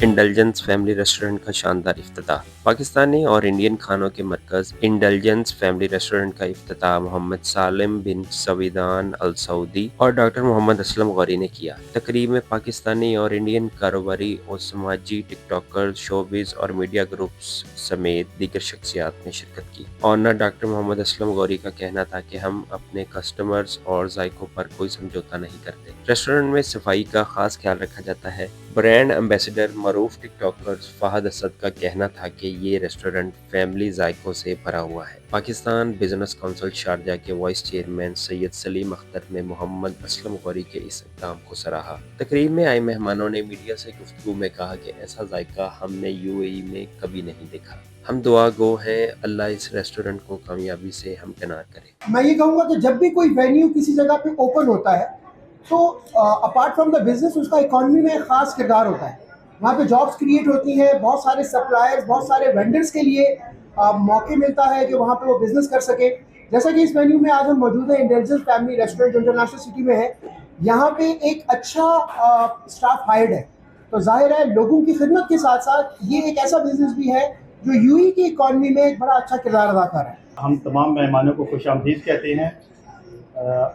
Indulgence family restaurant का शानदार इफ्तिताह। पाकिस्तानी और इंडियन खानों के मरकज़ इंडल्जेंस फैमिली रेस्टोरेंट का इफ्तिताह मोहम्मद सालिम बिन सवीदान अल सऊदी और डॉक्टर मोहम्मद असलम गौरी ने किया। तकरीब में पाकिस्तानी और इंडियन कारोबारी और समाजी टिकटॉकर्स, शोबिज़ और मीडिया ग्रुप्स समेत दीगर शख्सियात ने शिरकत की। ऑनर डॉक्टर मोहम्मद असलम गौरी का कहना था कि हम अपने कस्टमर्स और जायकों पर कोई समझौता नहीं करते। रेस्टोरेंट में सफाई का खास ख्याल रखा जाता है। ब्रांड एम्बेसडर मरूफ टिकटॉकर्स फहद असद का कहना था कि ये रेस्टोरेंट फैमिली जायकों से भरा हुआ है। पाकिस्तान बिजनेस काउंसिल शारजा के वाइस चेयरमैन सैयद सलीम अख्तर ने मोहम्मद असलम गौरी के इस इक़दाम को सराहा। तकरीब में आए मेहमानों ने मीडिया से गुफ्तगू में कहा कि ऐसा जायका हमने यूएई में कभी नहीं देखा। हम दुआ गो हैं, अल्लाह इस रेस्टोरेंट को कामयाबी से हमकिनार करे। मैं ये कहूँगा कि जब भी कोई वेन्यू किसी जगह पे ओपन होता है तो अपार्ट फ्रॉम द बिजनेस उसका इकॉनमी में एक ख़ास किरदार होता है। वहाँ पे जॉब्स क्रिएट होती हैं, बहुत सारे सप्लायर्स, बहुत सारे वेंडर्स के लिए मौके मिलता है कि वहाँ पे वो बिज़नेस कर सके। जैसा कि इस वेन्यू में आज हम मौजूद हैं, इंटेलिजेंस फैमिली रेस्टोरेंट जो इंटरनेशनल सिटी में है। यहाँ पे एक अच्छा स्टाफ हायर्ड है, तो जाहिर है लोगों की खिदमत के साथ साथ ये एक ऐसा बिजनेस भी है जो यूएई की इकॉनमी में एक बड़ा अच्छा किरदार अदा कर रहा है। हम तमाम मेहमानों को खुशामदीद कहते हैं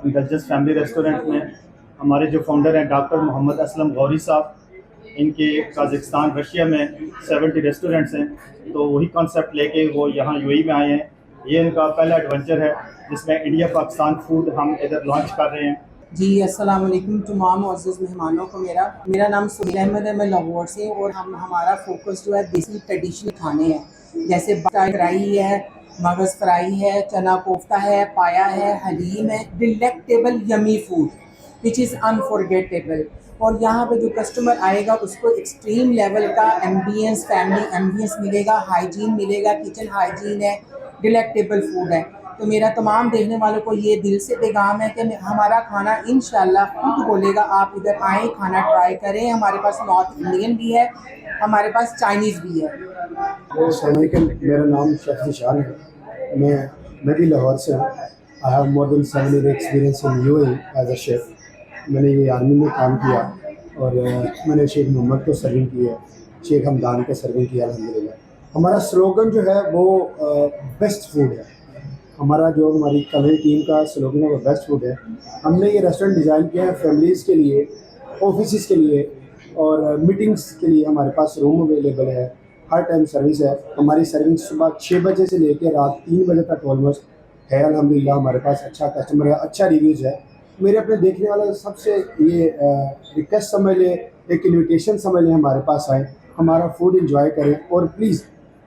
इंटेलिजेंस फैमिली रेस्टोरेंट में। हमारे जो फाउंडर हैं डॉक्टर मोहम्मद असलम गौरी साहब, इनके कजाकिस्तान रशिया में 70 रेस्टोरेंट्स हैं, तो वही कॉन्सेप्ट लेके वो यहाँ यूएई में आए हैं। ये इनका पहला एडवेंचर है जिसमें इंडिया पाकिस्तान फूड हम इधर लॉन्च कर रहे हैं। जी अस्सलाम वालेकुम तमाम मुअज़्ज़ज़ मेहमानों को मेरा नाम सुहेल अहमद है। मैं लाहौर से, और हमारा फोकस जो है देसी ट्रेडिशनल खाने हैं, जैसे फ्राई है, मगज़ फ्राई है, चना कोफ्ता है, पाया है, हलीम है। Delectable yummy food which is unforgettable. और यहाँ पे जो कस्टमर आएगा उसको एक्सट्रीम लेवल का एम्बियंस, फैमिली एम्बियंस मिलेगा, हाइजीन मिलेगा, किचन हाइजीन है, डिलेक्टेबल फूड है। तो मेरा तमाम देखने वालों को ये दिल से पैगाम है कि हमारा खाना इंशाल्लाह खुद बोलेगा, आप इधर आएँ, खाना ट्राई करें। हमारे पास नॉर्थ इंडियन भी है, हमारे पास चाइनीज़ भी है। मेरा नाम शेफ निशान है। मैं भी लाहौर से हूँ। I have more than 7 year experience in UAE as a chef. मैंने ये आर्मी में काम किया और मैंने शेख मोहम्मद को सर्विंग की है, शेख हमदान को सर्विंग किया अल्हम्दुलिल्लाह। हमारा स्लोगन जो है वो बेस्ट फूड है। हमारी कल टीम का स्लोगन है वो बेस्ट फूड है। हमने ये रेस्टोरेंट डिज़ाइन किया है फैमिलीज़ के लिए, ऑफिस के लिए और मीटिंग्स के लिए। हमारे पास रूम अवेलेबल है, हर टाइम सर्विस है। हमारी सर्विस सुबह 6 बजे से लेकर रात 3 बजे तक ऑलमोस्ट है। अल्हम्दुलिल्लाह हमारे पास अच्छा कस्टमर है, अच्छा रिव्यूज़ है। मेरे अपने देखने वाले सबसे ये रिक्वेस्ट समझ लें, एक इन्विटेशन समझ लें, हमारे पास आएँ, हमारा फूड इंजॉय करें और प्लीज़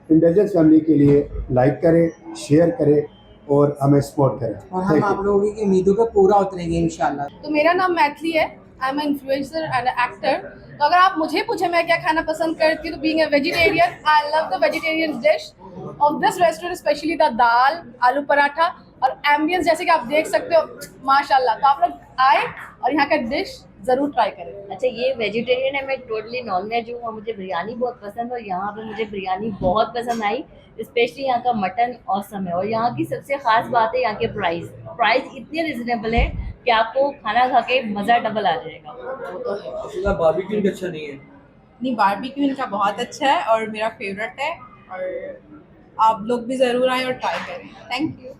इंटेलिजेंस फैमिली के लिए लाइक करें, शेयर करें और हमें सपोर्ट करें। और हम आप लोगों की उम्मीदों पर पूरा उतरेंगे इंशाल्लाह। तो मेरा नाम मैथिली है, I am influencer and actor. तो अगर आप मुझे पूछे मैं क्या खाना पसंद करती हूँ, तो being a vegetarian, I love the vegetarian dish of this restaurant, specially the dal, aloo paratha और एम्बियंस जैसे कि आप देख सकते हो माशाल्लाह। तो आप लोग आए और यहाँ का डिश ज़रूर ट्राई करें। अच्छा, ये वेजिटेरियन है, मैं टोटली नॉन वेज हूँ और मुझे बिरयानी बहुत पसंद है। और यहाँ पे मुझे बिरयानी बहुत पसंद आई, स्पेशली यहाँ का मटन ऑसम है। और यहाँ की सबसे ख़ास बात है यहाँ के प्राइस इतने रिजनेबल है कि आपको खाना खा के मज़ा डबल आ जाएगा। बारबेक्यू इनका अच्छा नहीं है? नहीं, बारबेक्यू इनका बहुत अच्छा है और मेरा फेवरेट है, और आप लोग भी ज़रूर आएँ और ट्राई करें। Thank you.